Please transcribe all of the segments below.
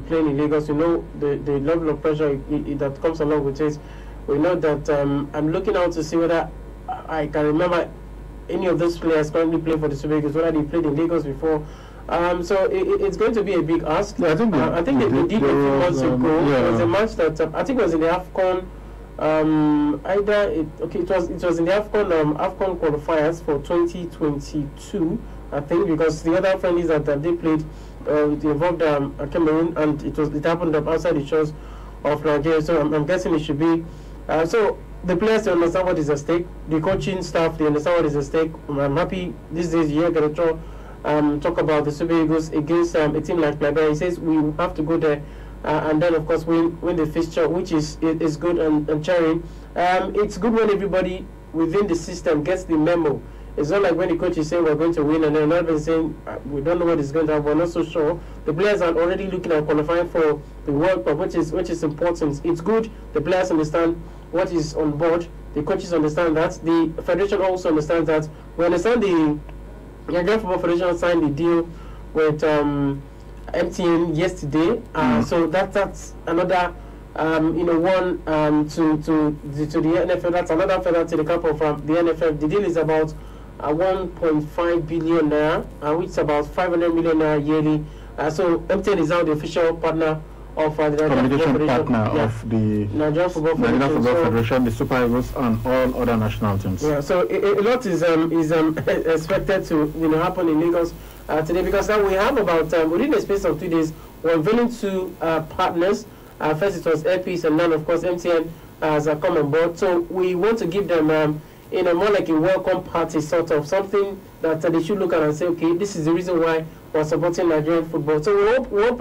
playing in Lagos. You know the level of pressure that comes along with it. We know that I'm looking out to see whether I can remember any of those players currently playing for the Super Eagles, whether they played in Lagos before. So it's going to be a big ask. Yeah, I think they did a few months ago. Yeah. It was a match that I think it was in the AFCON. It was in the AFCON qualifiers for 2022, I think, because the other friendlies that they played it involved Cameroon, and it happened outside the shores of Nigeria. So I'm guessing it should be. So the players, they understand what is at stake. The coaching staff, they understand what is at stake. I'm happy these days you're going to talk about the Super Eagles against a team like Liberia. He says we have to go there and then, of course, win the fixture, which is good and cheering. It's good when everybody within the system gets the memo. It's not like when the coach is saying we're going to win and then another saying we don't know what is going to happen, we're not so sure. The players are already looking at qualifying for the World Cup, which is important. It's good. The players understand what is on board. The coaches understand that. The federation also understands that. We understand the Nigerian Football Federation signed the deal with MTN yesterday. So that's another one to the NFL. That's another feather to the cap of the NFL. The deal is about 1.5 billion naira, which is about 500 million naira yearly. So MTN is now the official partner of the communication partner of the Nigerian Football Federation, the Super Eagles, and all other national teams. Yeah, so a lot is expected to happen in Lagos today, because now we have about within the space of 2 days we're unveiling two partners. First it was Airpeace, and then of course MTN has come on board. So we want to give them more like a welcome party, sort of something that they should look at and say, okay, this is the reason why we're supporting Nigerian football. So we hope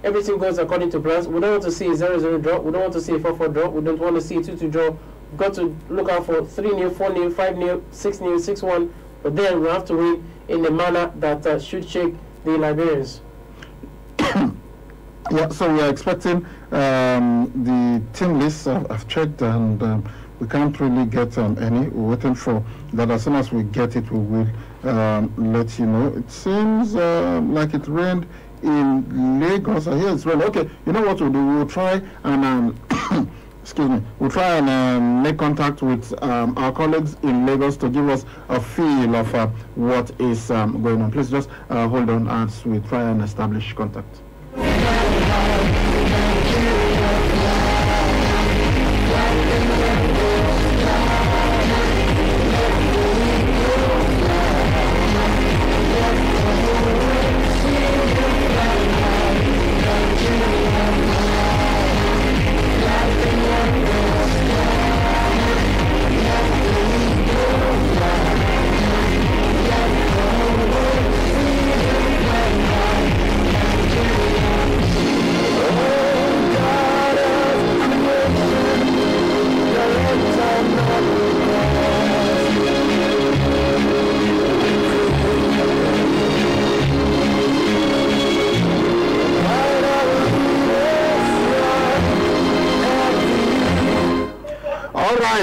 everything goes according to plans. We don't want to see a 0-0 draw. We don't want to see a 4-4 draw. We don't want to see a 2-2 draw. We've got to look out for 3-0, 4-0, 5-0, 6-0, 6-1. But then we have to win in a manner that should shake the Liberians. Yeah, so we are expecting the team list. I've checked, and we can't really get any. We're waiting for that. As soon as we get it, we will let you know. It seems like it rained in Lagos. I hear it's rained. Okay, you know what we'll do? We'll try and excuse me. We'll try and make contact with our colleagues in Lagos to give us a feel of what is going on. Please just hold on as we try and establish contact.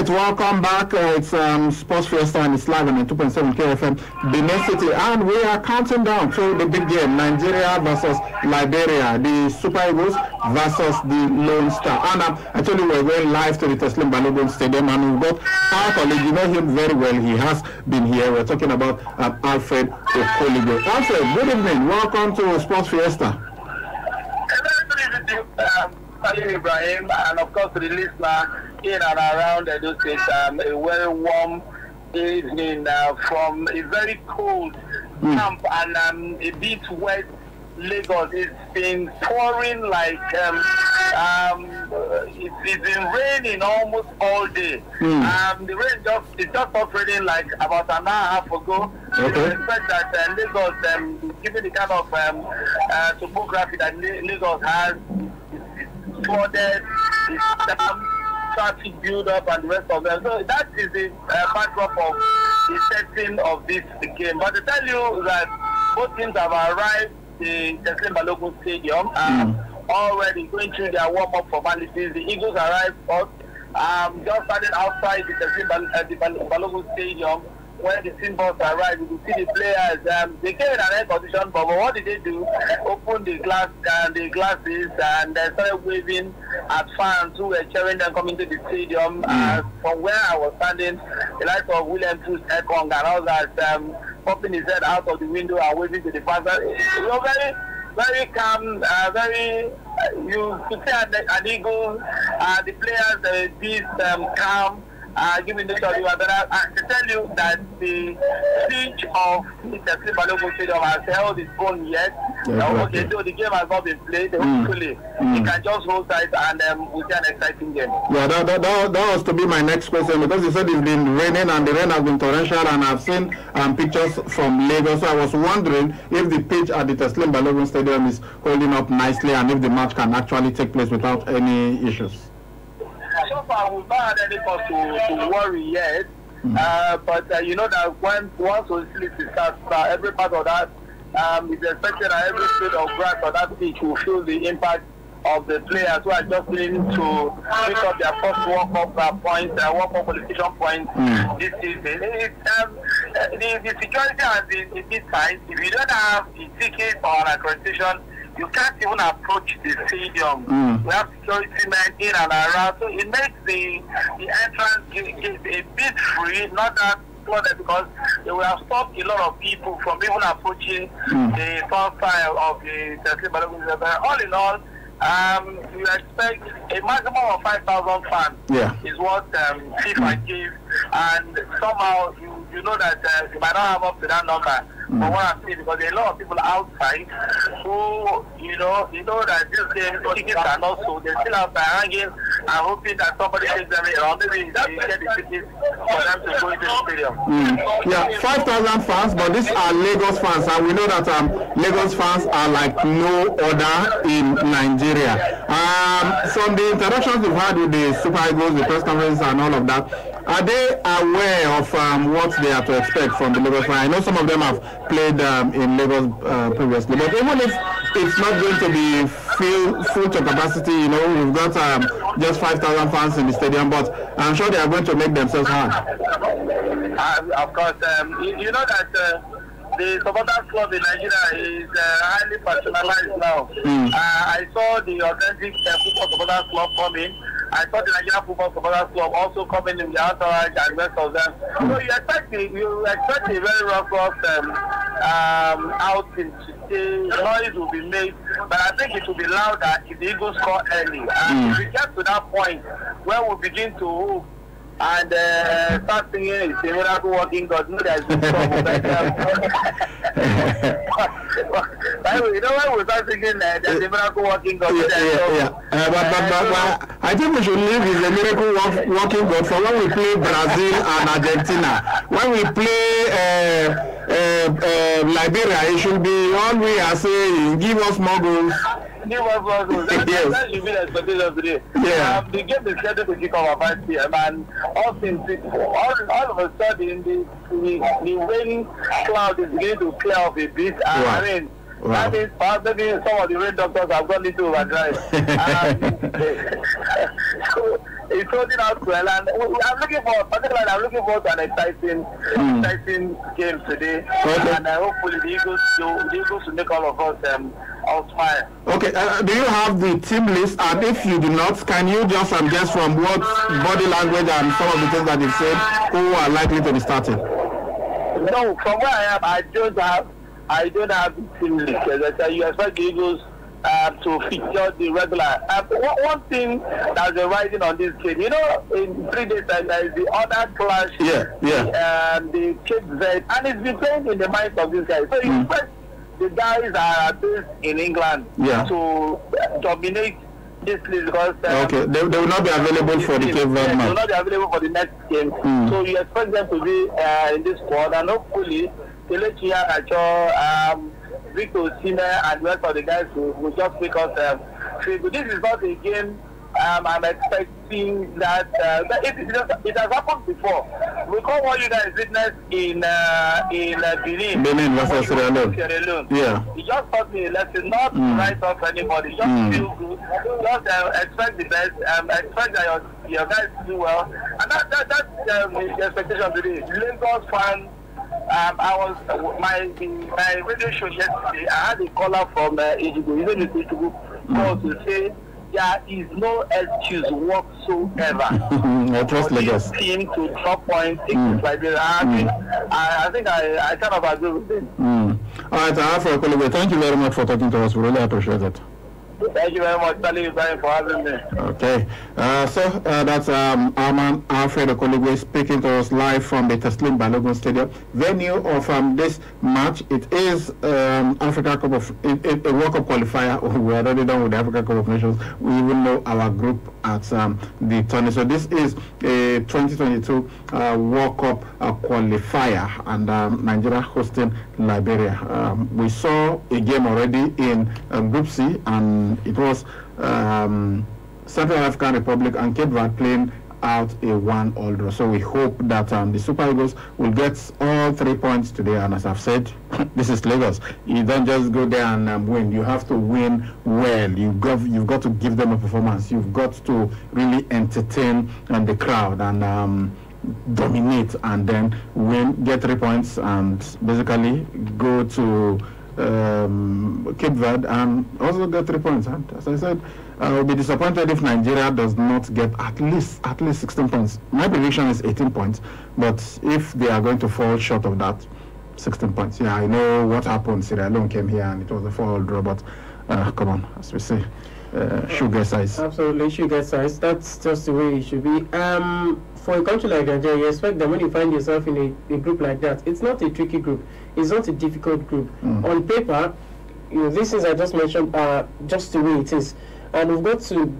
Welcome back. It's Sports Fiesta, and it's live on 2.7 KFM, Benin City, and we are counting down to the big game: Nigeria versus Liberia, the Super Eagles versus the Lone Star. And I told you we're going live to the Teslim Balogun Stadium, and we've got our colleague. You know him very well. He has been here. We're talking about Alfred Okoligo. Alfred, good evening. Welcome to Sports Fiesta. Ibrahim, and of course to the listener in and around Edo State, a very warm evening from a very cold camp and a bit wet Lagos. It's been pouring like it's been raining almost all day. The rain just stopped raining like about an hour and a half ago. Okay. We expect that Lagos, given the kind of topography that Lagos has, flooded, traffic build up and the rest of them. So that is the backdrop of the setting of this game. But to tell you that both teams have arrived in the Teslim Balogun Stadium, already going through their warm-up formalities. The Eagles arrived first, just started outside the Teslim Balogun Stadium, when the team bus arrived, you could see the players. They came in an air condition, but what did they do? Open the glasses, and they started waving at fans who were cheering them coming to the stadium. From where I was standing, the likes of William Truss Ekong and all that, popping his head out of the window and waving to the fans. You know, very, very calm, very. You could say an eagle. The players, this calm. Giving the shot, but I can tell you that the siege of the Balogun Stadium has held its own yet. Okay, so the game has not been played. Hopefully, it can just hold tight and we'll see an exciting game. Yeah, that was to be my next question, because you said it's been raining and the rain has been torrential, and I've seen pictures from Lagos. So I was wondering if the pitch at the Teslim Balogun Stadium is holding up nicely and if the match can actually take place without any issues. So far, we've not had any cause to worry yet. But you know that once hostility starts, every part of that is expected that every state of grass on that pitch will feel the impact of the players who are just willing to pick up their first World Cup points, World Cup qualification points this season. The security has been a bit tight. If you don't have the ticket or an accreditation, you can't even approach the stadium. We have security men in and around, so it makes the entrance gate a bit free, not that flooded, because they will have stopped a lot of people from even approaching the front side of the Teslim Balogun. But all in all, you expect a maximum of 5,000 fans is what FIFA gave, and somehow you know that you might not have up to that number. But what I'm saying, because there are a lot of people outside who, you know that this game tickets are not sold. They're still outside hanging and hoping that somebody takes them in, or maybe they get the tickets for them to go into the stadium. Yeah, 5,000 fans, but these are Lagos fans, and we know that Lagos fans are like no other in Nigeria. From the interactions we've had with the Super Eagles, the press conference and all of that, are they aware of what they are to expect from the Lagos fans? I know some of them have played in Lagos previously, but even if it's not going to be full to capacity, you know, we've got just 5,000 fans in the stadium, but I'm sure they are going to make themselves hard. Of course, you know that the supporters club in Nigeria is highly personalized now. I saw the authentic football supporters club coming. I saw the Nigerian Football Supporters Club also coming in the entourage and rest of them. So you expect a very rough outing today. Noise will be made, but I think it will be louder if the Eagles score early. And if we get to that point where we begin to hope and start singing "It's a Miracle Working God," no, there's no trouble. You know when we start singing "There's a Miracle Working God," but I think we should leave "It's a Miracle Working God" for when we play Brazil and Argentina. When we play Liberia, it should be all we are saying: give us more goals. That should be the expectation today. The game is scheduled to kick off at 5 p.m. and all of a sudden the rain cloud is beginning to clear off a bit. I mean, that means perhaps maybe some of the rain doctors have gone into overdrive. So it's holding out well, and I'm looking forward to an exciting game today, and hopefully the Eagles will make all of us all smile. Okay, do you have the team list? And if you do not, can you just guess from what body language and some of the things that they've said who are likely to be starting? No, from where I am, I don't have the team list. As I said, you expect the Eagles to feature the regular. One thing that's been rising on this game, you know, in 3 days time, there is the other clash, the Cape Verde, and it's been playing in the minds of these guys. So you expect the guys are based in England to dominate this league, because they will not be available for the Cape Verde match. They will not be available for the next game. So you expect them to be in this squad, and hopefully Kelechi Iheanacho, Victor Osimhen and the rest of the guys will just make us feel good. This is not a game I'm expecting that it has happened before. We call what you guys witnessed in Benin versus Sierra Leone. It just taught me a lesson, not to write off anybody. Just feel good. Just expect the best. Expect that your guys do well. And that's the expectation today. Lagos fans I was my radio show yesterday. I had a caller from Ejigo. You know the Ejigo called to say there is no excuse whatsoever I trust for Lagos. this team to drop points against Liberia. I think I kind of agree with him. All right, Alfred Kologwe, thank you very much for talking to us. We really appreciate it. Thank you very much, Sally Ibrahim, for having me. Okay, so that's our man Alfred Kologwe speaking to us live from the Teslim Balogun Stadium. Venue of this match, it is Africa Cup of a World Cup qualifier. We're already done with the Africa Cup of Nations. We even know our group at the tournament. So this is a 2022 World Cup qualifier, and Nigeria hosting Liberia. We saw a game already in Group C, and it was Central African Republic and Cape Verde playing out a 1-all draw. So we hope that the Super Eagles will get all 3 points today. And as I've said, this is Lagos. You don't just go there and win. You have to win well. You've got to give them a performance. You've got to really entertain the crowd and dominate, and then win, get 3 points, and basically go to Cape Verde and also get 3 points. And as I said, I will be disappointed if Nigeria does not get at least 16 points. My prediction is 18 points, but if they are going to fall short of that, 16 points. Yeah, I know what happened. Sierra Leone came here and it was a 4-all draw, but come on, as we say, sugar size. Absolutely, sugar size. That's just the way it should be. For a country like Nigeria, you expect that when you find yourself in a group like that, it's not a tricky group. It's not a difficult group. On paper, these things I just mentioned are just the way it is. And we've got to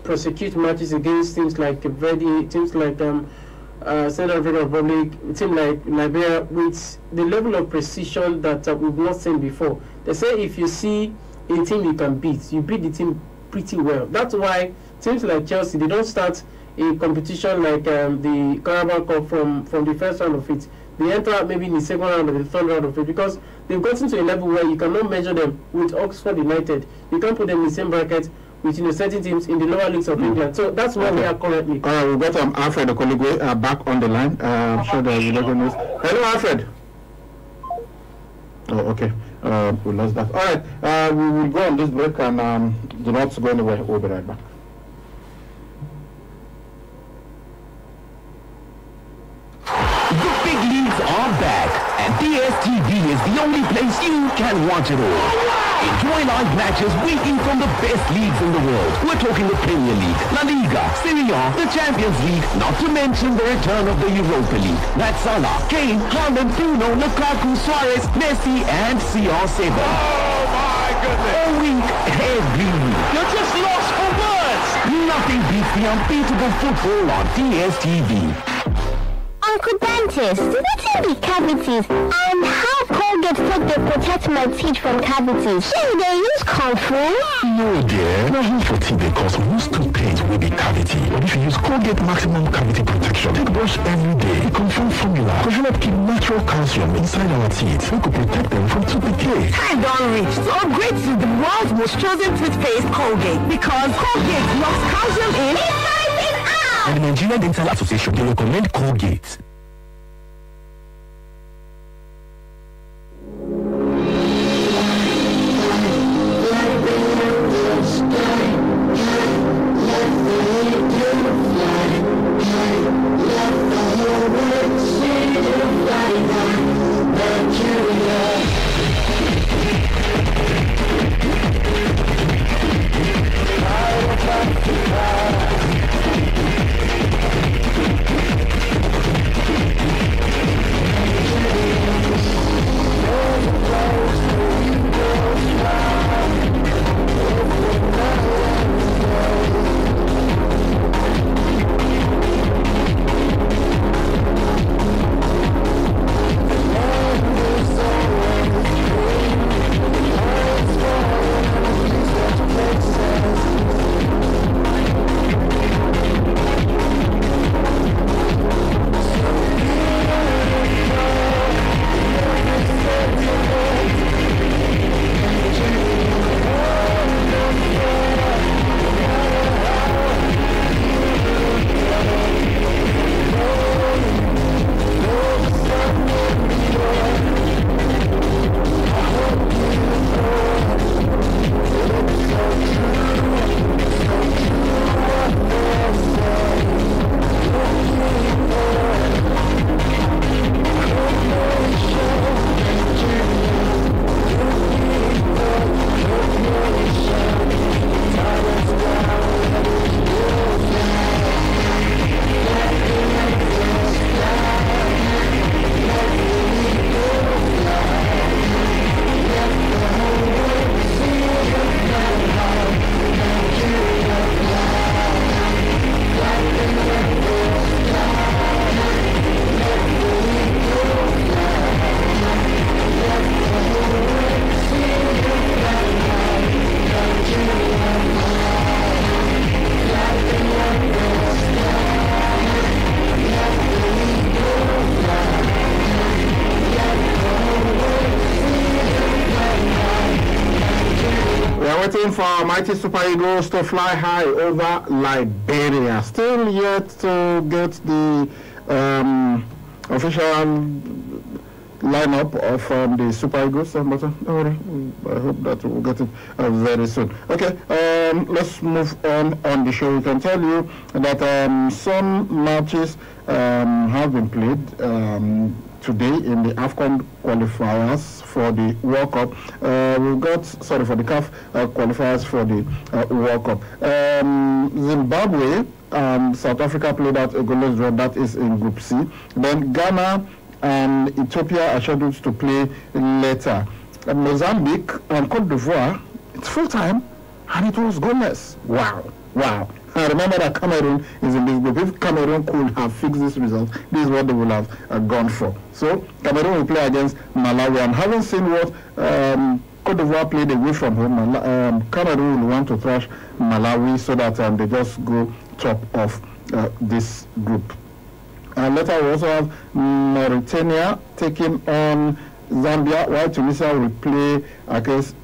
prosecute matches against teams like Cape Verde, teams like Central African Republic, a team like Liberia, with the level of precision that we've not seen before. They say if you see a team you can beat, you beat the team pretty well. That's why teams like Chelsea, they don't start a competition like the Carabao Cup from the first round of it. They enter maybe in the second round or the third round of it, because they've gotten to a level where you cannot measure them with Oxford United. You can't put them in the same bracket with certain teams in the lower leagues of England. So that's where we are currently. We've got Alfred Okoligwe back on the line. I'm sure that you're looking at this. Hello, Alfred. Oh, okay. We lost that. All right. We will go on this break and do not go anywhere. We'll be right back. The big leagues are back, and DSTV is the only place you can watch it all. Enjoy live matches weekly from the best leagues in the world. We're talking the Premier League, La Liga, Serie A, the Champions League, not to mention the return of the Europa League. That's Salah, Kane, Haaland, Bruno, Lukaku, Suarez, Messi, and CR7. Oh my goodness! All week, every week. You're just lost for words! Nothing beats the unbeatable football on DSTV. Uncle Dentist, wetin be cavities and how Colgate take dey protect my teeth from cavities? Shey dey use comfort? No dear, na use for teeth dey cause most toothpaste wey be cavity. But if you use Colgate Maximum Cavity Protection, take brush every day. The confirmed formula go help keep natural calcium inside our teeth wey go protect them from tooth decay. Time don reach to upgrade to the world's most chosen toothpaste, Colgate, because Colgate locks calcium in inside and out. And the Nigerian Dental Association, they recommend Colgate. waiting for our mighty Super Eagles to fly high over Liberia. Still yet to get the official lineup of the Super Eagles. But don't worry, I hope that we'll get it very soon. Okay, let's move on the show. We can tell you that some matches have been played today in the AFCON qualifiers for the World Cup. We've got, for the CAF qualifiers for the World Cup. Zimbabwe and South Africa played out a goalless draw, that is in Group C. Then Ghana and Ethiopia are scheduled to play later. Mozambique and Cote d'Ivoire, it's full time, and it was goalless. Wow. I remember that Cameroon is in this group. If Cameroon could have fixed this result, this is what they would have gone for. So Cameroon will play against Malawi. And having seen what Cote d'Ivoire played away from home, Cameroon will want to thrash Malawi so that they just go top of this group. Later we also have Mauritania taking on Zambia, while Tunisia will play against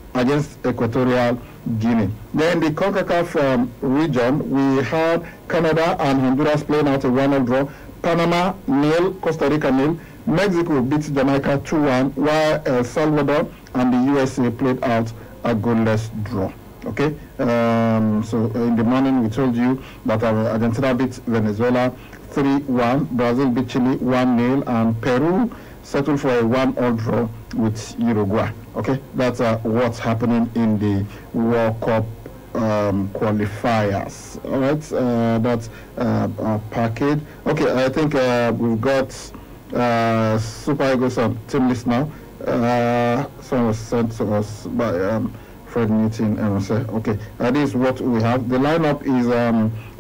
Equatorial Guinea. Then the CONCACAF region, we had Canada and Honduras playing out a 1-0 draw. Panama 0, Costa Rica 0. Mexico beat Jamaica 2-1, while El Salvador and the USA played out a goalless draw. Okay, so in the morning we told you that Argentina beat Venezuela 3-1, Brazil beat Chile 1-0, and Peru settled for a 1-1 draw with Uruguay. Okay, that's what's happening in the World Cup qualifiers. All right, that's package. Okay, I think we've got Super Eagles on team list now. Someone was sent to us by Fred Newton and say, okay, this is what we have. The lineup is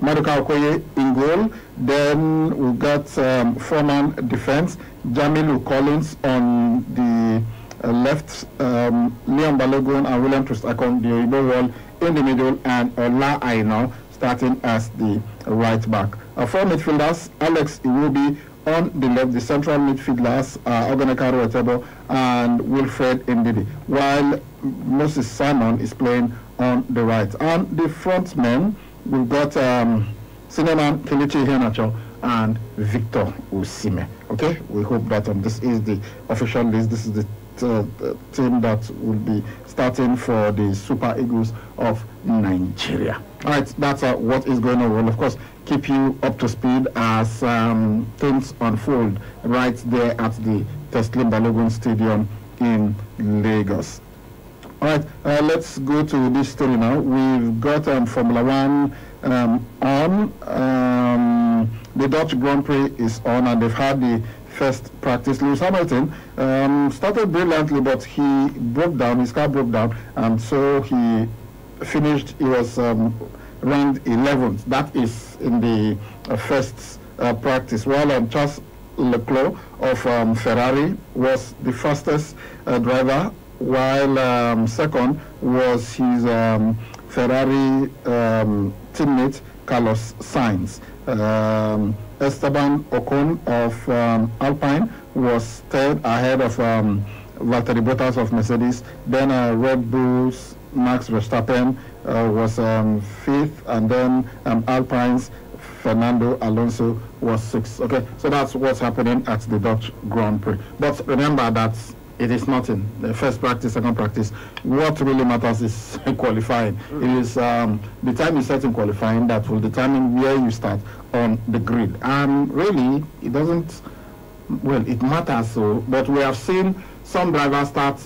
Maduka Okoye in goal. Then we've got four-man defense, Jamilu Collins on the left, Leon Balogun and William Trustakon, the Oyibo wall in the middle, and Ola Aina starting as the right back. Four midfielders, Alex Iwobi on the left, the central midfielders, Ogonekaro Etebo and Wilfred Ndidi, while Moses Simon is playing on the right. And the front men, we've got Cinnamon Kelechi Iheanacho and Victor Osimhen. Okay, we hope that this is the official list. This is the team that will be starting for the Super Eagles of Nigeria. All right, that's what is going on. We'll, of course, keep you up to speed as things unfold right there at the Teslim Balogun Stadium in Lagos. All right, let's go to this story now. We've got Formula One on. The Dutch Grand Prix is on, and they've had the first practice. Lewis Hamilton started brilliantly, but he broke down, his car broke down, and so he finished, he was ranked 11th. That is in the first practice, while Charles Leclerc of Ferrari was the fastest driver, while second was his Ferrari teammate Carlos Sainz. Esteban Ocon of Alpine was third ahead of Valtteri Bottas of Mercedes. Then Red Bull's Max Verstappen was fifth, and then Alpine's Fernando Alonso was sixth. Okay, so that's what's happening at the Dutch Grand Prix. But remember that it is nothing. The first practice, second practice. What really matters is qualifying. It is the time you set in qualifying that will determine where you start on the grid. And really, it doesn't, well, it matters so, but we have seen some drivers start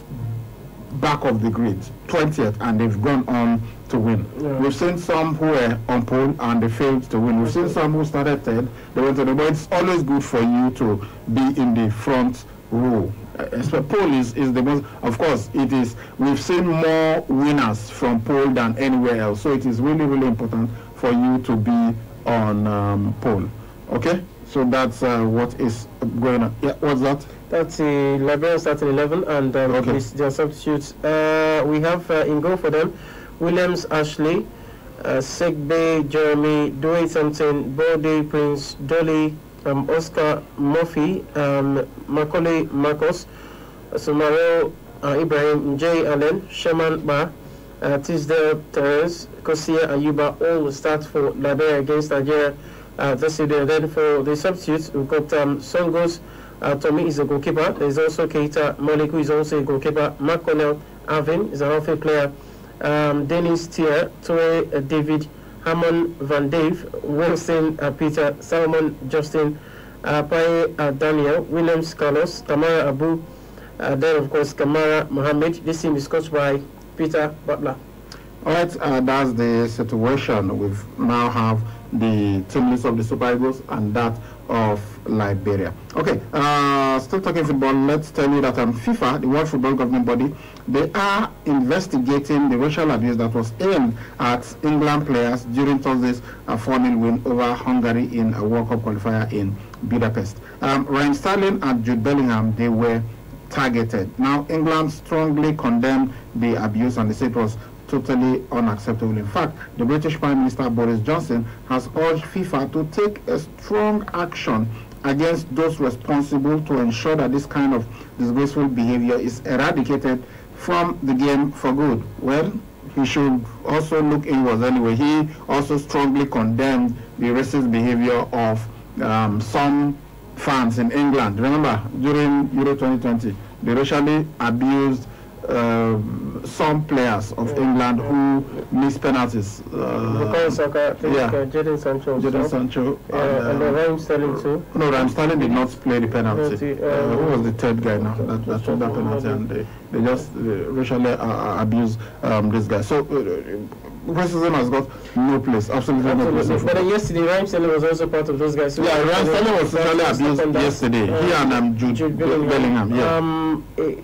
back of the grid, 20th, and they've gone on to win. Yeah. We've seen some who were on pole and they failed to win. We've seen some who started third, they went to the, but it's always good for you to be in the front row. Pole is the most, of course, it is, we've seen more winners from pole than anywhere else, so it is really, really important for you to be on pole. Okay, so that's what is going on. Yeah, what's that? That's Liberia starting 11, and their substitutes. We have in goal for them Williams Ashley, Segbe Jeremy, Dwayne Sampson, Bode Prince, Dolly, Oscar Murphy, Macaulay Marcos, Sumarel Ibrahim, Jay Allen, Sherman Ba, Tisdale, Terence, Kosia, and Yuba all will start for Liberia against Nigeria this evening. Then for the substitutes, we've got Songos. Tommy is a goalkeeper. There's also Keita Malik, who is also a goalkeeper. Mark Cornell Arvin is an outfield player. Dennis Tier, Torre David, Hammond Van Dave, Wilson Peter, Salomon Justin, Paye Daniel, Williams Carlos, Kamara Abu, then of course Kamara Mohammed. This team is coached by Peter Butler. All right, that's the situation. We now have the team list of the Super Eagles and that of Liberia. Okay, still talking football, let's tell you that FIFA, the World Football Governing Body, they are investigating the racial abuse that was aimed at England players during Thursday's 4-0 win over Hungary in a World Cup qualifier in Budapest. Raheem Sterling and Jude Bellingham, they were targeted. Now, England strongly condemned the abuse and they said it was totally unacceptable. In fact, the British Prime Minister Boris Johnson has urged FIFA to take a strong action against those responsible to ensure that this kind of disgraceful behavior is eradicated from the game for good. Well, he should also look inwards anyway. He also strongly condemned the racist behavior of some fans in England. Remember, during Euro 2020, they racially abused some players of England who missed penalties. Jadon Sancho. Jadon Sancho. And Raheem Sterling too. No, Raheem Sterling did not play the penalty. Who was the third guy now that took that penalty? And they just racially abused this guy. So racism has got no place, absolutely no place. But yesterday, Raheem Sterling was also part of those guys. So yeah, Raheem Sterling was sexually abused yesterday. He and Jude Bellingham. Yeah.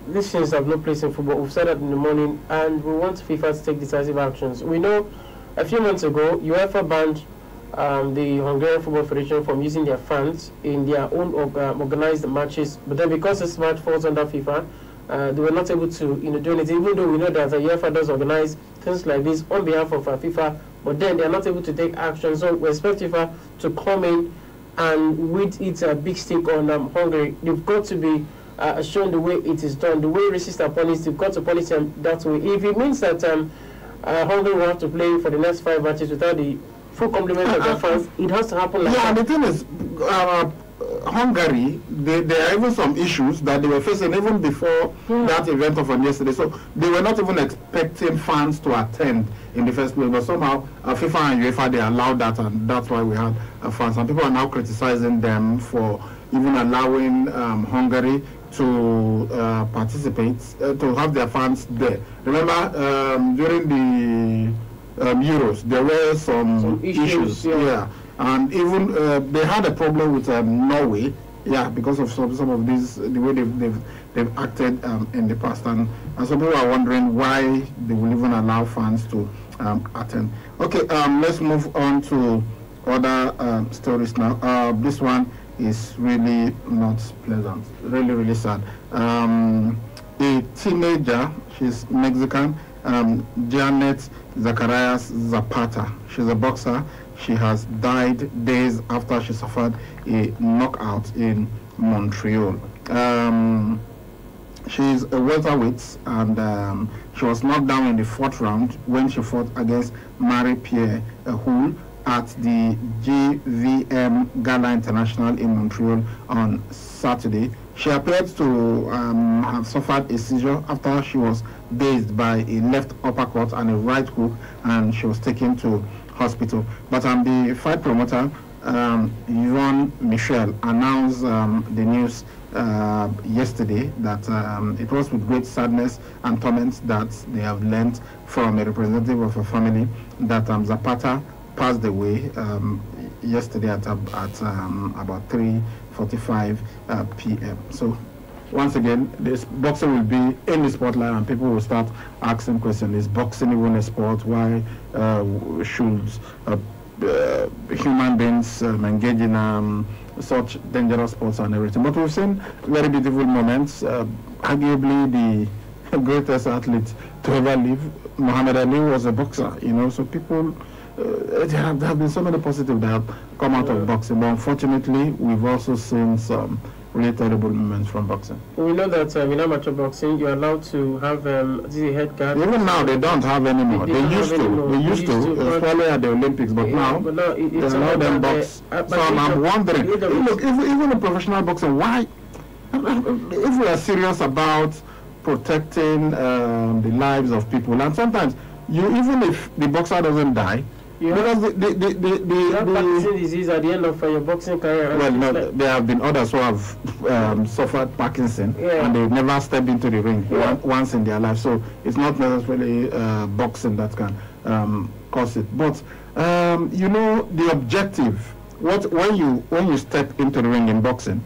These things have no place in football. We've said that in the morning, and we want FIFA to take decisive actions. We know a few months ago, UEFA banned the Hungarian Football Federation from using their fans in their own organized matches. But then, because this match falls under FIFA, they were not able to, do anything. Even though we know that the UEFA does organize things like this on behalf of FIFA, but then they are not able to take action. So we expect FIFA to come in and with its big stick on Hungary. They've got to be shown the way it is done, the way racists are punished. They've got to punish them that way. If it means that Hungary will have to play for the next 5 matches without the full complement of their fans, it has to happen like that. Yeah, the thing is, Hungary, there are even some issues that they were facing even before that event of yesterday. So they were not even expecting fans to attend in the first place, but somehow FIFA and UEFA, they allowed that, and that's why we had fans. And people are now criticizing them for even allowing Hungary to participate, to have their fans there. Remember, during the Euros, there were some issues. Yeah. And even they had a problem with Norway, because of some of these, the way they've acted in the past, and some people are wondering why they will even allow fans to attend. Okay, let's move on to other stories now. This one is really not pleasant, really sad. A teenager, she's Mexican, Janet Zacarias Zapata. She's a boxer. She has died days after she suffered a knockout in Montreal. She's a welterweight, and she was knocked down in the 4th round when she fought against Marie-Pierre Hull at the JVM Gala International in Montreal on Saturday. She appeared to have suffered a seizure after she was dazed by a left uppercut and a right hook, and she was taken to hospital. But the fight promoter, Yvonne Michel, announced the news yesterday that it was with great sadness and torment that they have learned from a representative of a family that Zapata passed away yesterday at about 3:45 p.m. So once again, this boxing will be in the spotlight, and people will start asking questions. Is boxing even a sport? Why should human beings engage in such dangerous sports and everything? But we've seen very beautiful moments. Arguably the greatest athlete to ever live, Muhammad Ali, was a boxer. So people, there have been so many positives that have come out of boxing. But unfortunately, we've also seen some really terrible moments from boxing. We know that in amateur boxing, you're allowed to have the head guard. Even now, they don't have anymore. They used to. They used to, especially at the Olympics, but now they allow them box. So I'm wondering, look, even in professional boxing, why, if we are serious about protecting the lives of people, and sometimes even if the boxer doesn't die, because the Parkinson's disease at the end of your boxing career. Well, no, there have been others who have suffered Parkinson and they've never stepped into the ring once in their life. So it's not necessarily boxing that can cause it. But the objective, when you step into the ring in boxing,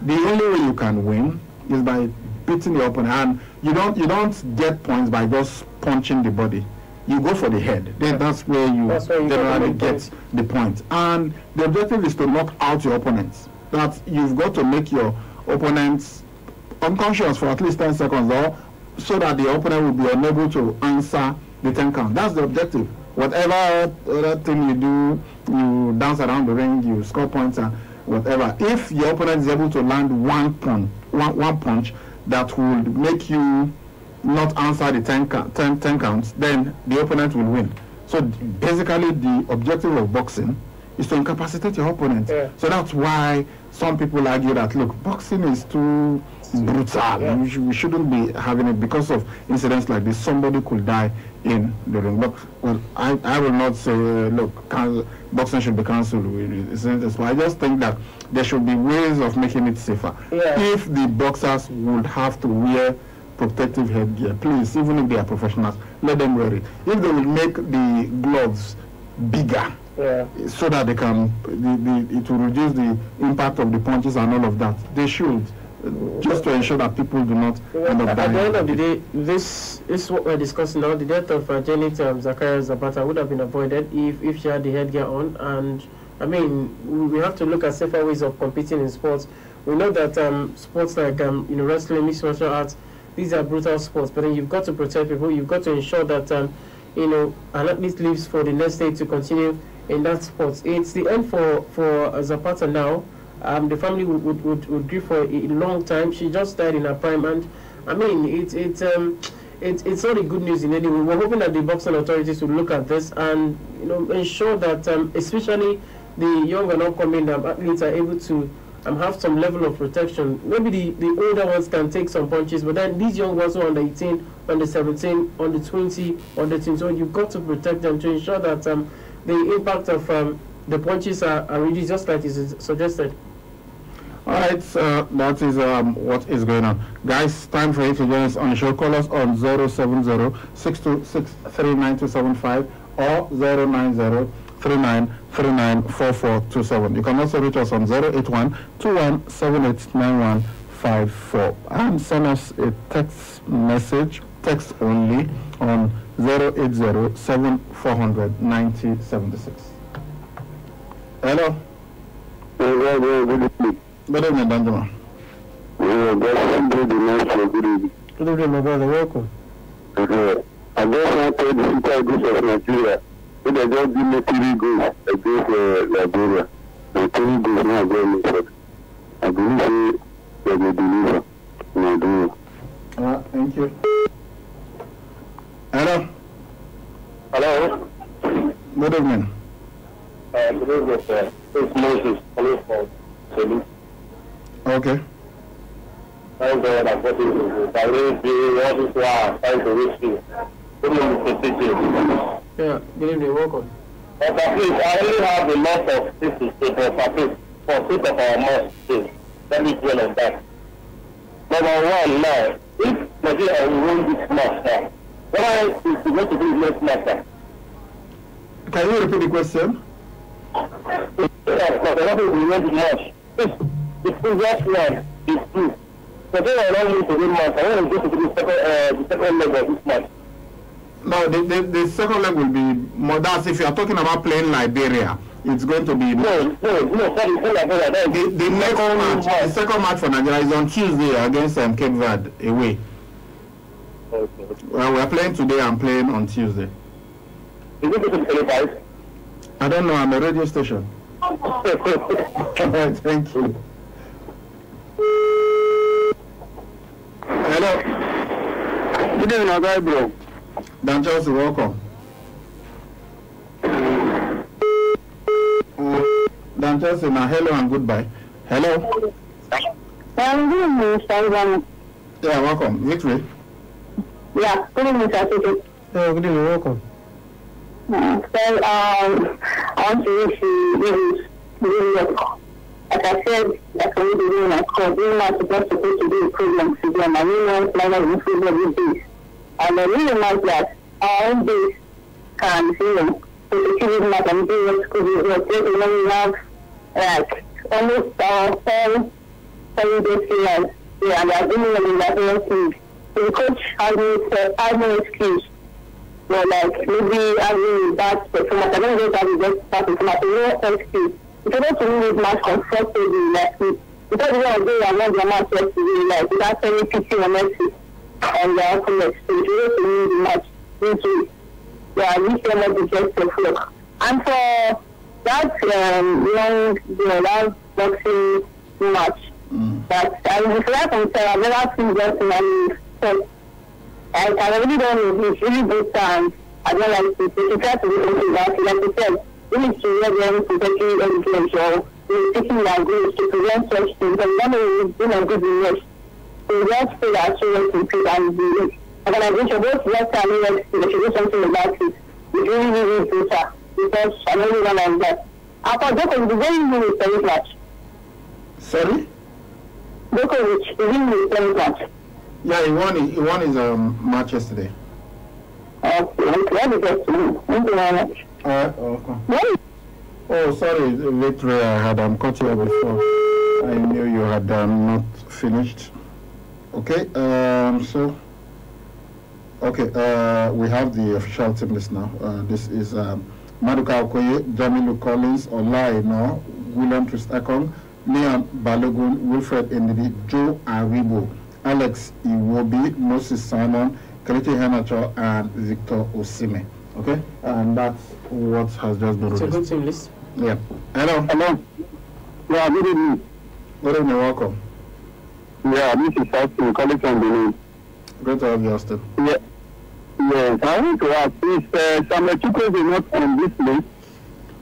the only way you can win is by beating the opponent, and you don't get points by just punching the body. You go for the head. Then that's where you generally get the point. And the objective is to knock out your opponents. That you've got to make your opponents unconscious for at least 10 seconds, or so that the opponent will be unable to answer the 10 count. That's the objective. Whatever other thing you do, you dance around the ring, you score points and whatever. If your opponent is able to land one punch that will make you not answer the 10 counts, then the opponent will win. So basically the objective of boxing is to incapacitate your opponent. So that's why some people argue that, look, boxing is too brutal. We shouldn't be having it because of incidents like this. Somebody could die in the ring. But I will not say, look, boxing should be cancelled. I just think that there should be ways of making it safer. If the boxers would have to wear protective headgear, please, even if they are professionals, let them wear it. If they will make the gloves bigger, so that they can, it will reduce the impact of the punches and all of that, they should, just to ensure that people do not end up dying. At the end of the day, this is what we're discussing now. The death of Janet Zakaria Zapata would have been avoided if she had the headgear on. And I mean, we have to look at safer ways of competing in sports. We know that sports like wrestling, mixed martial arts, these are brutal sports, but then you've got to protect people. You've got to ensure that an athlete lives for the next day to continue in that sport. It's the end for Zapata now. The family would grieve for a long time. She just died in her prime, and I mean it's not a good news in any way. We're hoping that the boxing authorities will look at this and ensure that especially the young and upcoming athletes are able to have some level of protection. Maybe the older ones can take some punches, but then these young ones who are under 18, under 17, under 20, under 21, you've got to protect them to ensure that the impact of the punches are reduced, just like is suggested. All right, that is what is going on. Guys, time for you to join us on the show. Call us on 070-626-39275 or 090-3939-4427. You can also reach us on 081-2178-9154 and send us a text message, text only, on 080-7400-9076. Hello. Good evening, Benjamin. Good evening, my brother. Welcome. I just want to the Super Eagles of Nigeria. They just give me 3 goals against Liberia. And 3 goals now going for. I believe they will deliver. Thank you. Hello. Hello. Good evening. Good evening, sir. It's Moses. Hello, sir. Okay. Thank God I'm getting to you. I really feel all this while trying to reach you. Good evening, yeah, good evening, welcome. But at least I only have a lot of things to say, but at least for sake of our mosque, let me dwell on that. Number one, now, if Nigeria will win this match now, why is it going to be next match? Can you repeat the question? Yes, but I don't think we win the match. The previous one is true. So they are not going to win match. I want to go to the second leg of this match. No, the second leg will be more. That's if you are talking about playing Liberia. It's going to be sorry, Liberia. The next match, the second match for Nigeria is on Tuesday against Cape Verde away. Okay. Well, we are playing today and playing on Tuesday. Is it going to be televised? I don't know. I'm a radio station. All right, thank you. Good evening, bro. Dan Chelsea, welcome. Dan Chelsea, now hello and goodbye. Hello. Good evening, Mr. Yeah, welcome. Victory. Yeah, good evening, Mr. Yeah, good evening, welcome. I want to wish you really well. Like I said, like I was doing my call, we're not supposed to do improvements again. I really want to learn improvement with this. And I really like that our own base can, positive like I'm doing what school is when we have like almost 7 days players. Yeah, and they're doing an 11 teams. So the coach has no excuse. So like maybe having that performance, I don't know if I will just start performance, no excuse. It's able to win this match comfortably last week. Because we are doing another match yesterday, like without any pity or mercy on the opponent. So it's able to win the match this week. Yeah, this year not the best of luck. And for that that boxing match, that I will say I've never seen just in my life. I really don't know, it's really good time. I don't like to try to do something that, like you said, we need to wear them protecting education, so we're taking our goals to prevent such things, and then we're doing a good invest. So we just pray that children to pay and the organization, both left and right, they should do something about it. It's really, really good, sir, because I know we don't like that. After Djokovic, very easy with the match. Sorry? Djokovic, is really with the match. Yeah, he won his match yesterday. Okay, let me get to you. Thank you very much. Alright, welcome. Oh, sorry, Victory, I had caught you before. I knew you had not finished. Okay, we have the official team list now. This is Maduka Okoye, Jamilu Collins, Olaino, William Tristakong, Leon Balogun, Wilfred Ndidi, Joe Aribo, Alex Iwobi, Moses Simon, Kelechi Henacho, and Victor Osimhen. Okay, and that's what has just been released. It's a good team list. Yeah. Hello. Yeah, good evening. Good evening, welcome. Yeah, this is Austin, calling from Benin. Great to have you, Austin. Yeah. Yes, I want to ask, is Samuel Chukwueze not on this list?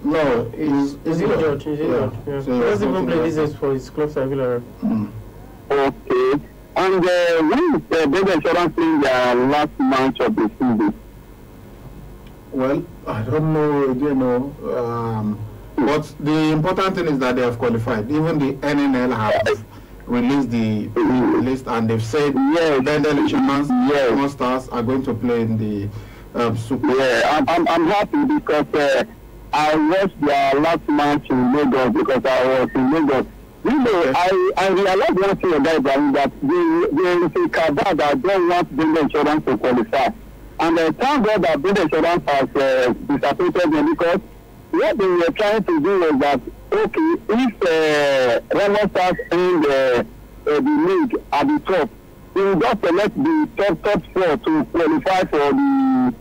No, he's injured. He's injured. Yeah. So he doesn't even play this for his club Villarreal. Okay. And when is Bebe Insurance playing their last match of the season? Well, I don't know, but the important thing is that they have qualified. Even the NNL have released the list, and they've said Bendel Monsters are going to play in the Super. Yeah, I'm happy because I watched their last match in Lagos because I was in Lagos. I realized one thing about them, that there is a cabal that don't want Bendel Insurance to qualify. And thank God that Bendel Insurance has disappointed them, because what they were trying to do was that, okay, if Remo Stars in the league at the top, they will just select the top 4 to qualify for the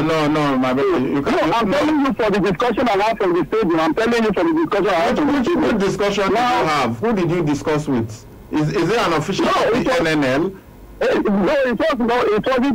No, my baby. I'm telling you for the discussion I had from the stadium. I'm telling you for the discussion I had from the stadium. Which discussion did you have? Who did you discuss with? Is it an official of the NNL? No, it wasn't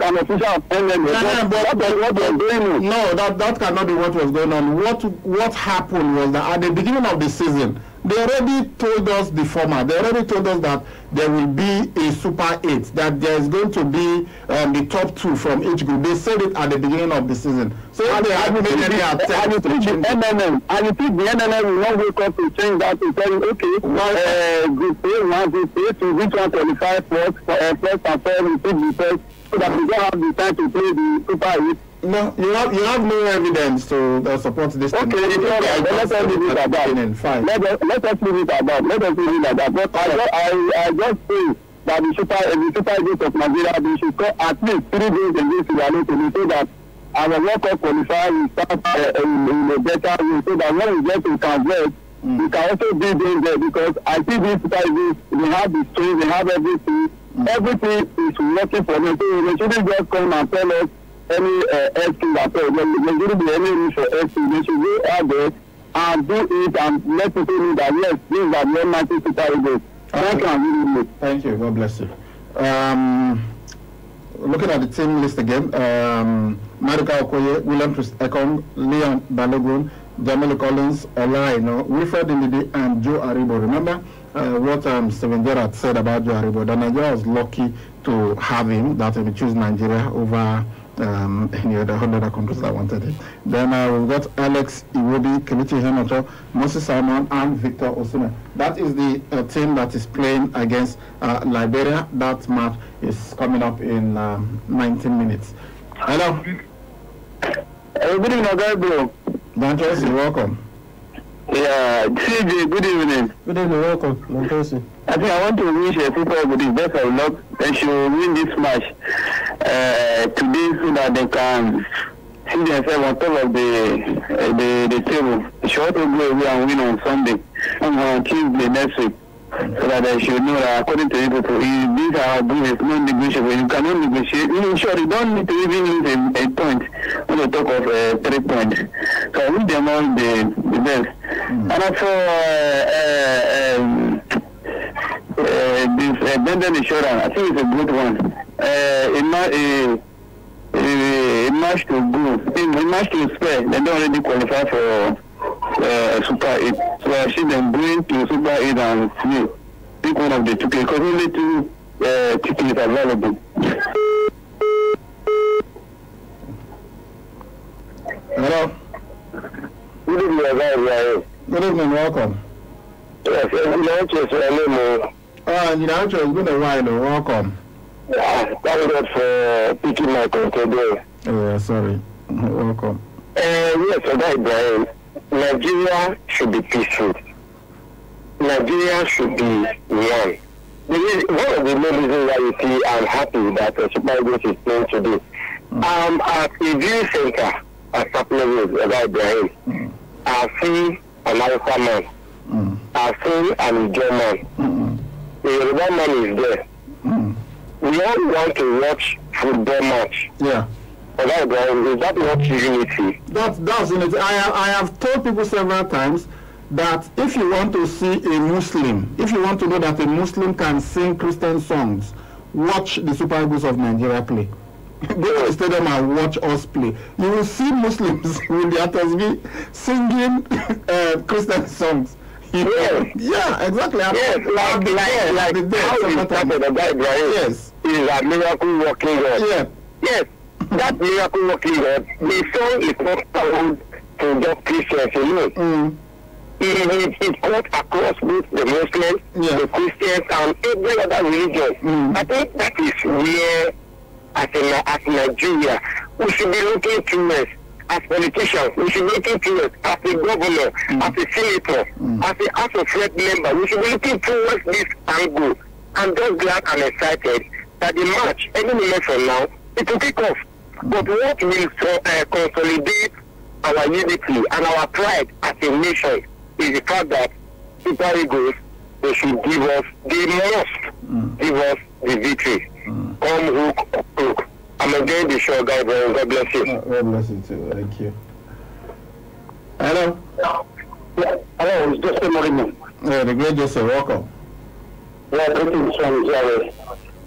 an official of NNL. What was going on? No, that cannot be what was going on. What happened was that at the beginning of the season, they already told us the format. They already told us that there will be a Super 8, that there is going to be the top 2 from each group. They said it at the beginning of the season. So they had made any attempt to change it. And you think the NNL will not wake up to change that to tell you, okay, group A, group A, to which one qualify first and third, we pick the first, so that we don't have the time to play the Super 8. No, you have no evidence to support this. Okay, it's all right. Let us leave it at that. Fine. Let us leave it at that. Let us leave it at that. But I just say that the Super Eagles of Nigeria, they should score at least 3 days against Ghana, so that our World Cup qualifier will start in a better way, so that when we get to convert, we can also be doing there, because I see these Super Eagles, they have the strength, they have everything. Everything is working for them. So they shouldn't just come and tell us any SQ at all. There shouldn't be any need for SQ. They should go out there and do it and let people know that yes, these are the mighty Super Eagles. Thank you. God bless you. Looking at the team list again, Maduka Okoye, William Ekong, Leon Balogun, Jamil Collins, Olaino, Wilfred Ndidi, and Joe Aribo. Remember what Steven Gerrard said about Joe Aribo, that Nigeria was lucky to have him, that he chose Nigeria over any other 100 countries that wanted it. Then we've got Alex Iwobi, Kelechi Iheanacho, Moses Simon, and Victor Osimhen. That is the team that is playing against Liberia. That match is coming up in 19 minutes. Hello. Good evening, Gabriel. Manchester, welcome. Yeah, CJ, good evening. Good evening, welcome, Manchester. I think I want to wish people with the best of luck. They should win this match today so that they can see themselves on top of the table. They should also go away and win on Sunday and on Tuesday next week. So that they should know that according to people, these are good, it's not negotiable. You cannot negotiate. Sure, you don't need to even lose a point when you talk of 3 points. So I wish them all the best. And also, this Benden Insurance, I think it's a good one. A match to go, a match to spare, they don't already qualify for Super 8. So I see them going to Super 8 and pick one of the two, because only 2 tickets are available. Hello. Good evening, guys. Good evening, welcome. Yes, It's been a while, welcome. Thank God for picking my call today. Yeah, sorry. Welcome. Yes, Brian. Nigeria should be peaceful. Nigeria should be one. One of the main reasons why you see I'm happy that Super Eagles is playing today. At a viewing center at Sapele Ibrahim, I see an Hausa man. I see an German. The Yoruba man is there. We all want to watch football match. Yeah. Is that not unity? That's unity. I have told people several times that if you want to see a Muslim, if you want to know that a Muslim can sing Christian songs, watch the Super Eagles of Nigeria play. Go to the stadium and watch us play. You will see Muslims with their tasbih singing Christian songs. Yeah, exactly. Yes, like how you started the guy, Brian. Yes. Is a miracle working God. Yeah. Yes. That miracle working God, the song is not bound to just Christians alone. It cut across both the Muslims, the Christians, and every other religion. I think that is where, as Nigeria, we should be looking towards, as politicians, we should be looking towards, as a governor, as a senator, as a House of Rep member, we should be looking towards this angle. I'm just glad and excited that the match, any minute from now, it will kick off. But what will consolidate our unity and our pride as a nation is the fact that Super Eagles, they should give us, they must give us the victory. Come hook or crook. I'm enjoying the show, guys. God bless you. God bless you too. Thank you. Hello. Yeah. Hello, it's Joseph Morino. Yeah, the great Joseph, welcome. Yeah, greetings from Israel.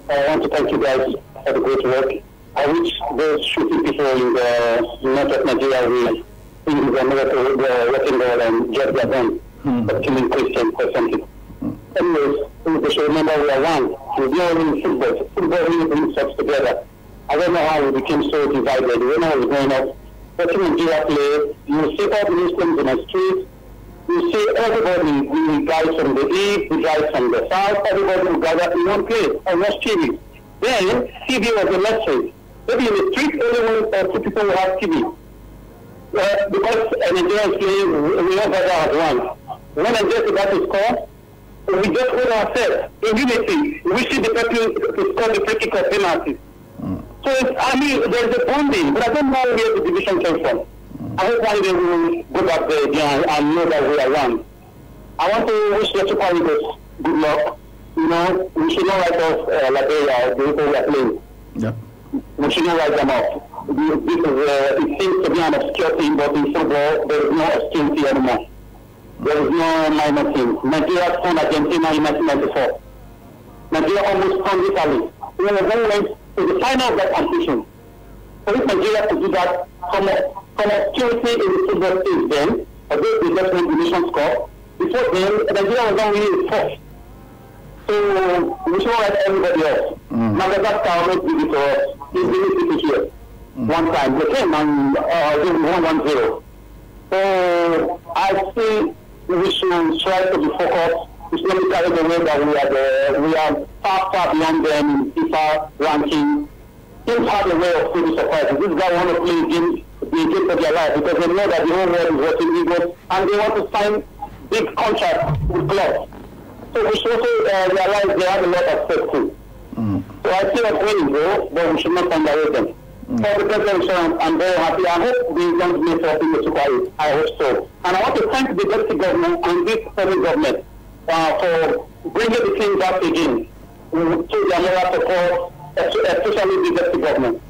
I want to thank you guys for the great work. I wish those shooting people in the north of Nigeria will think the miracle working God and get their gun for killing Christians or something. Anyways, we should remember we are one. We are only in football. Football really brings us together. I don't know how we became so divided. We don't know what's going on. Watching Nigeria play, you see all the Muslims in the street. You see everybody, the guys from the east, the guys from the south, everybody who gather in one place and watch TV. Then, TV was a message. Maybe in the street, only one or two people will have TV. Because Nigeria is playing, we all gather as one. When Nigeria is about to score, we just hold ourselves in unity. We see the people to score the free kick of penalty. So, there's a bonding, but I don't know where the division came from. I hope one day we will go back there again and know that we are one. I want to wish the Super Eagles good luck. You know, we should not write off Liberia, the people we are playing. Yep. We should not write them off. It seems to be an obscure thing, but in football, there is no obscurity anymore. There is no minor thing. Nigeria won Argentina in 1994. Nigeria almost won Italy. we were then went to the final of that competition. For if Nigeria to do that from obscurity in the football stage then, although they just won the Nations Cup, before then, Nigeria was not really a force. So we should like everybody else. Now that's how we did it for us. It's really here. One time. They came and they won 1-0. So I think we should try to be focused. We should not be carried away that we are far beyond them in FIFA ranking. Teams have a way of putting surprises. This guy want to play the game for their life because they know that the whole world is watching Eagles and they want to sign big contracts with clubs. So we should also realize they have a lot of stake too. So I see us winning though, but we should not underrate them. For the president, I'm very happy. I hope the young men for the Super 8. I hope so. And I want to thank the deputy government and this federal government for bringing the thing back again to their moral support, especially the deputy government.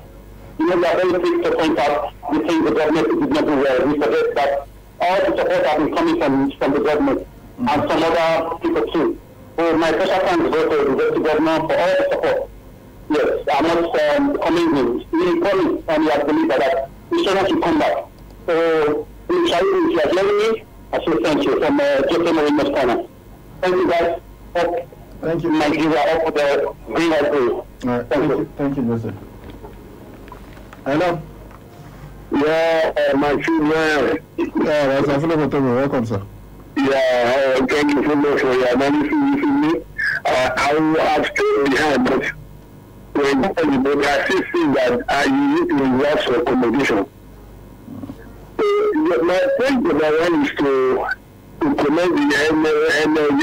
You know, we are very quick to point out the things the government did not do well. We forget that all the support has been coming from the government and some other people too. So my special thanks go to the deputy government for all the support. Yes, I'm not commenting. He promised and he has believed that the students will come back. So, if you are hearing me, I say thank you from Jose Mourinho's corner. Thank you guys. Thank you. Nigeria up for the green light blue. Thank you. Thank you, Jose. Hello. Yeah, my children. Yeah, that's available. Welcome, sir. Yeah, thank you so much for your analysis. I will have stayed behind, but when they are assisting that you need to reverse for accommodation. My point number one is to commend the NLG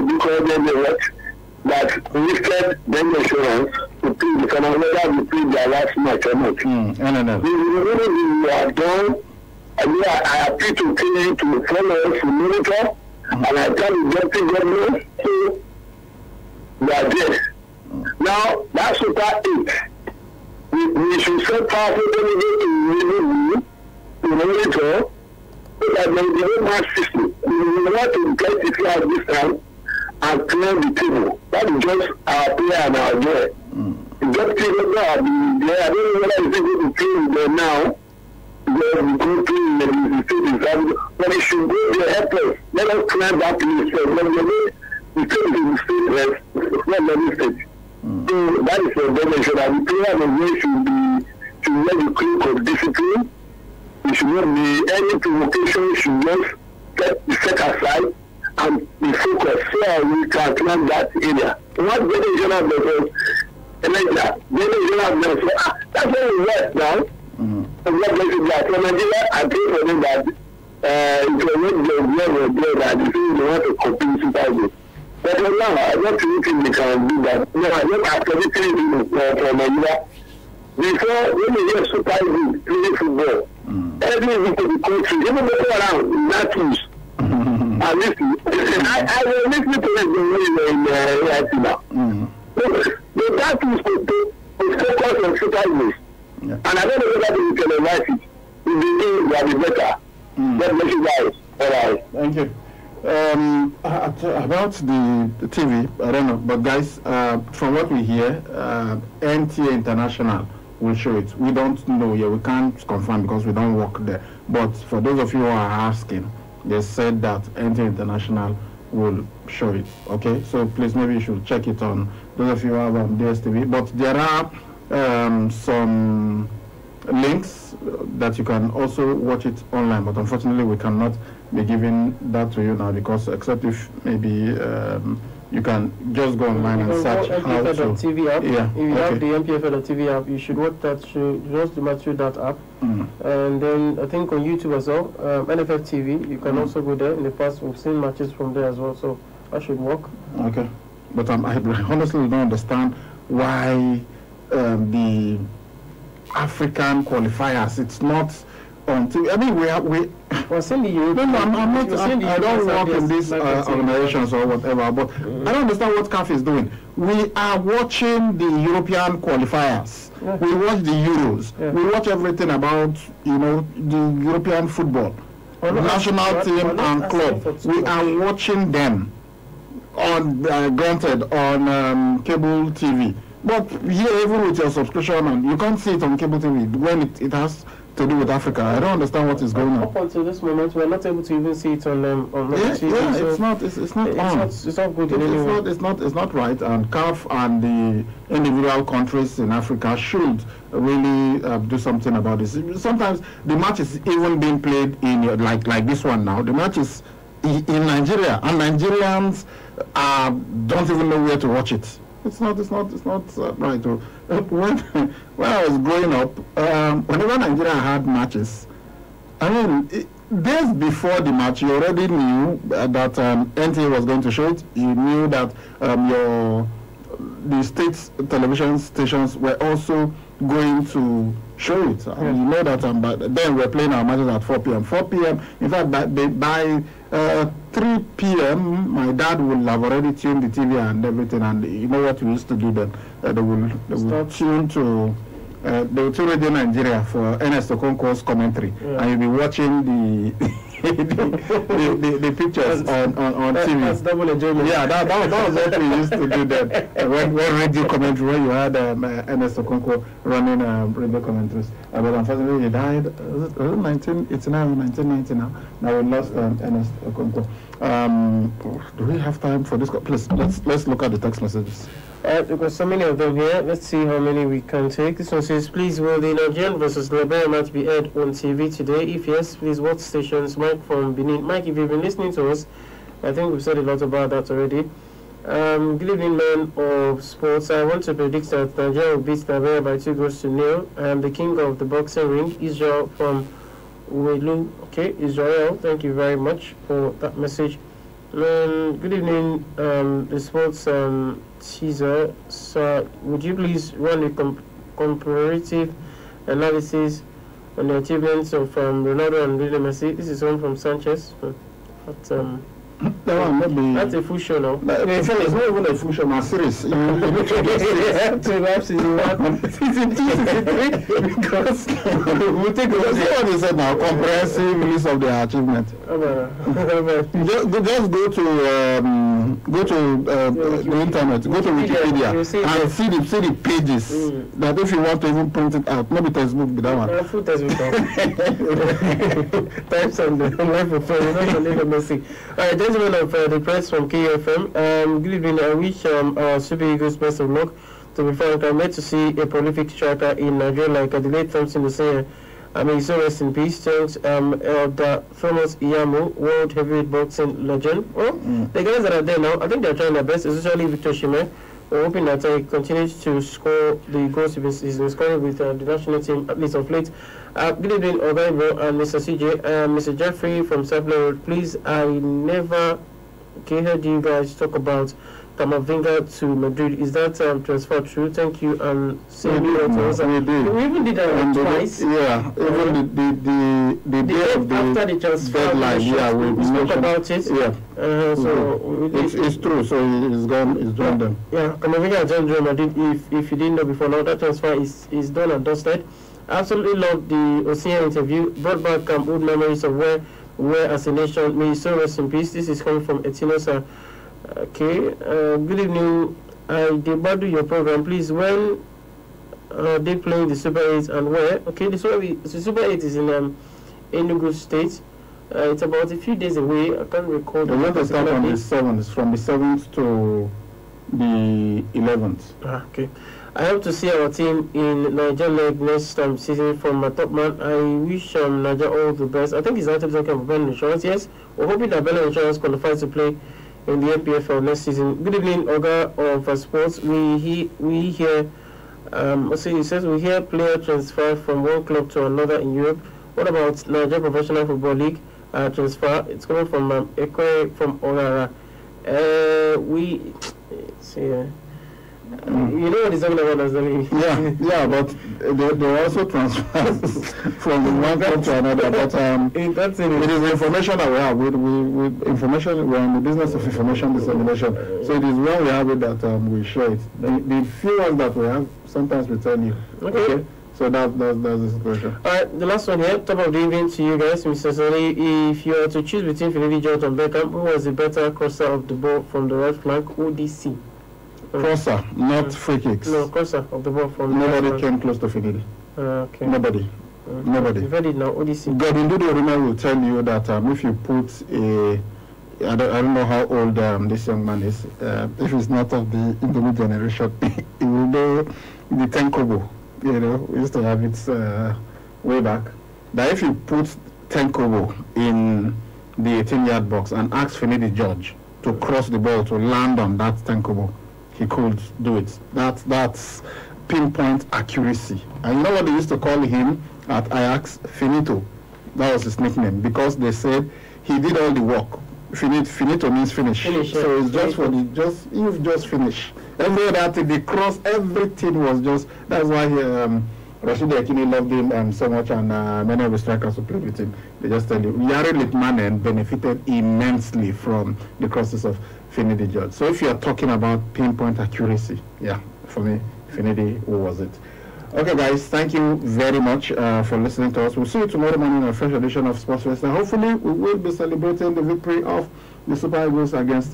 because that lifted them insurance to pay the Canada whether they pay their last match or not. We are done. I appeal to continue to follow us to monitor, and I tell the deputy government to they are there. Now, that's Super 8. We should set powerful delegates to monitor so that there is no mass system. We want to get it out this time and clear the table. That is just our prayer and our joy. The deputy governor will be there. I don't know whether it's able to clean there now. Because we go through the state, but it should go there, help us. Let us clear that place. The state is the state, it's not the state. So that is the dimension that the prayer of way should be to let the clink of discipline. It should not be any provocation, should just set aside and be focused so we can plan that area. What the general does, Elijah, the general does, that's what we work now. And what makes it like, from Nigeria, I think for them that it was not the way that the thing they want to compete Super 8. But now, I don't think they can do that. No, I don't have anything from Nigeria. Before, when they hear Super 8 playing football, every week in the country, even they go around, that is. I listen. I will listen to it in reality now. But that is to focus on Super 8. And I don't know whether we can advise it. If they do, that will be better. God bless you guys. All right. Thank you. About the TV, I don't know, but guys, from what we hear, NTA International will show it. We don't know yet, we can't confirm because we don't work there. But for those of you who are asking, they said that NTA International will show it. Okay, so please maybe you should check it on those of you who have on DSTV. But there are some links that you can also watch it online, but unfortunately we cannot be giving that to you now because except if maybe you can just go online and search how to. TV app. Yeah. If you have the MPFL.TV app, you should watch that show, just through that app. And then I think on YouTube as well, NFF TV, you can also go there. In the past, we've seen matches from there as well, so that should work. Okay, but I honestly don't understand why the African qualifiers, it's not on TV. I mean, we're seeing the European. No, I'm not. I don't work in these organizations or whatever, but I don't understand what CAF is doing. We are watching the European qualifiers. We watch the Euros. We watch everything about, the European football, national team and club. We are watching them on, granted, on cable TV. But here, even with your subscription, and you can't see it on cable TV when it has to do with Africa. I don't understand what is going on. Up until this moment, we're not able to even see it on TV. Yeah, so it's not on. It's not good in any way. It's not right. And CAF and the individual countries in Africa should really do something about this. Sometimes the match is even being played in like this one now. The match is in Nigeria, and Nigerians don't even know where to watch it. It's not right. When I was growing up, whenever Nigeria had matches, I mean, days before the match, you already knew that NTA was going to show it. You knew that the state television stations were also going to show it. You know that but then we're playing our matches at 4 p.m. 4 p.m. In fact, by 3 p.m. my dad will have already tuned the TV and everything. And you know what we used to do then? They will tune to Radio Nigeria for Ernest Okonkwo's commentary, and you'll be watching the pictures on TV. That's double enjoyment. Yeah, that was what we used to do then. When radio commentary, when you had Ernest Okonkwo running radio commentaries. But unfortunately, he died. Was it 1989 or 1990 now? Now we lost Ernest Okonkwo. Do we have time for this? Please, let's look at the text messages. We've got so many of them here. Let's see how many we can take. This one says, please, will the Nigerian versus Liberia match be aired on TV today? If yes, please, what stations? Mike from Benin. Mike, if you've been listening to us, I think we've said a lot about that already. Good evening, men of sports. I want to predict that Nigeria will beat Liberia by 2-0. I am the king of the boxing ring, Israel from Uwelu. Okay, Israel, thank you very much for that message. Good evening, the sports teaser. So, would you please run a comparative analysis on the achievements of Ronaldo and Lionel Messi? This is one from Sanchez. That's a full show now. It's not even a full show, my series. You look at the season 1, season 2, season 3, because we'll take what you said now, comprehensive list of their achievement. Just go to the internet, go to Wikipedia, and see the pages that if you want to even print it out, maybe textbook be that one. Full textbook. Types on the life of Lionel Messi. Alright, gentlemen of the press from KFM, good evening. I wish our Super Eagles best of luck. To be frank, I'm glad to see a prolific striker in Nigeria like Adelaide Thompson to say, I mean, so rest in peace. Thanks, the famous Iyamo, world heavyweight boxing legend. Well, the guys that are there now, I think they're trying their best, especially Victor Shime. We're hoping that he continues to score the goals he's been scoring with the national team, at least of late. Good evening, Ogaibo and Mr. CJ. Mr. Jeffrey from Sapler, please, I never heard you guys talk about Camavinga to Madrid. Is that transfer true? Thank you. And same we even did that twice. Yeah, even the day of the after the transfer deadline, we spoke about it. Yeah. So it's true. So it's gone. It's joined them. Yeah, Camavinga joined Real Madrid. If you didn't know before, now that transfer is done and dusted. Absolutely loved the Ocean interview. Brought back old memories of where as a nation. May you so rest in peace. This is coming from Etinosa. Okay. Good evening. I debut your program, please. When they playing the Super 8 and where? Okay, the Super 8 is in Enugu State. It's about a few days away. I can't recall. The one that starts on the 7th, from the 7th to the 11th. Okay. I hope to see our team in Niger leg next season from my top man. I wish Niger all the best. I think he's actually talking about Bell Insurance. Yes, we're hoping that Bell Insurance qualifies to play in the NPFL next season. Good evening, Oga of Sports. We hear, he says we hear player transfer from one club to another in Europe. What about Niger Professional Football League transfer? It's coming from Ekwe from Orara. You know what he's talking about, Yeah, but there are also transfers from one club to another. But it is information that we have. With information, we're in the business of information dissemination. So it is when we have it that we share it. The few ones that we have, sometimes we tell you. Okay. So that's the situation. Alright, the last one here, top of the evening to you guys, Mr. Soli. If you were to choose between Finidi George and Beckham, who was the better crosser of the ball from the right flank? ODC. Crosser, not free kicks. No, crosser of the ball from... Nobody came close to Finidi. Okay. Nobody. Nobody. You've heard it now, Odyssey. Gordon Dudu will tell you that if you put a... I don't know how old this young man is. If he's not of the Indomie generation, he will know the 10 kobo. You know, we used to have it way back. That if you put 10 kobo in the 18-yard box and ask Finidi George to cross the ball to land on that 10 kobo, he could do it. That's pinpoint accuracy. And you know what they used to call him at Ajax? Finito. That was his nickname, because they said he did all the work. Finito means finish. So it's just for you've just finished. Every other thing, the cross, everything was just. That's why Rashid Yakini loved him so much, and many of the strikers who played with him, they just tell you, Yari Litmanen benefited immensely from the crosses of Finidi George. So if you are talking about pinpoint accuracy, yeah, for me, Finidi was it. Okay, guys, thank you very much for listening to us. We'll see you tomorrow morning on a fresh edition of Sports Fest. Hopefully, we will be celebrating the victory of the Super Eagles against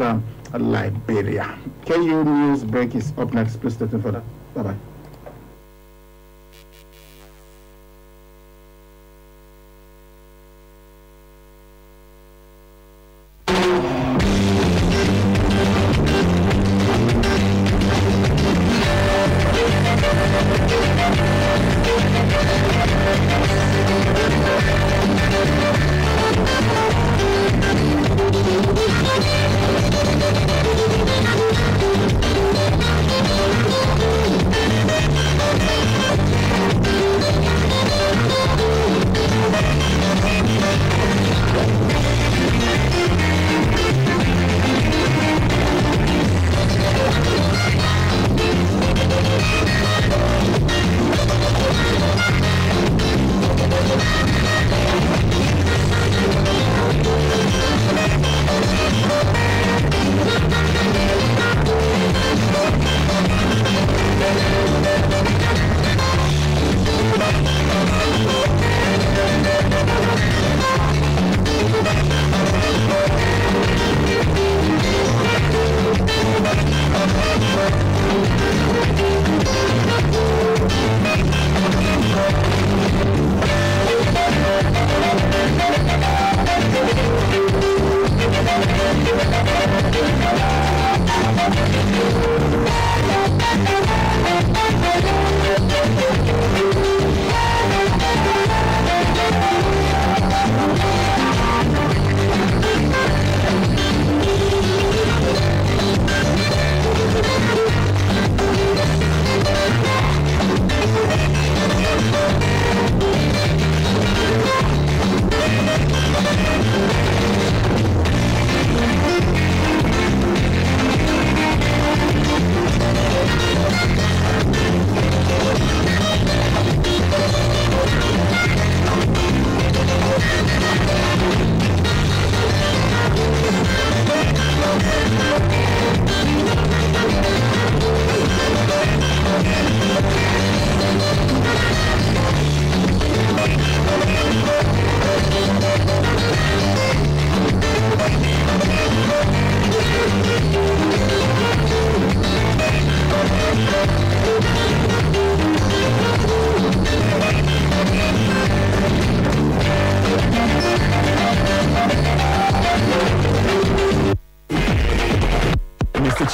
Liberia. KU News break is up next. Please stay tuned for that. Bye-bye.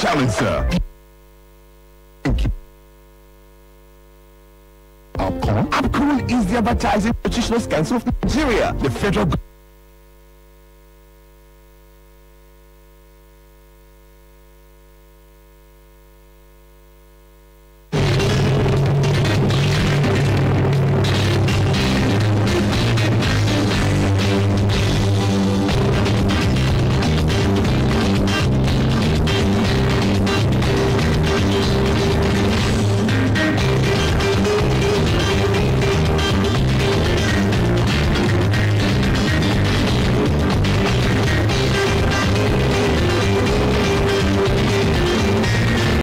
Challenger. Upcool is the advertising nutritional council of Nigeria. The federal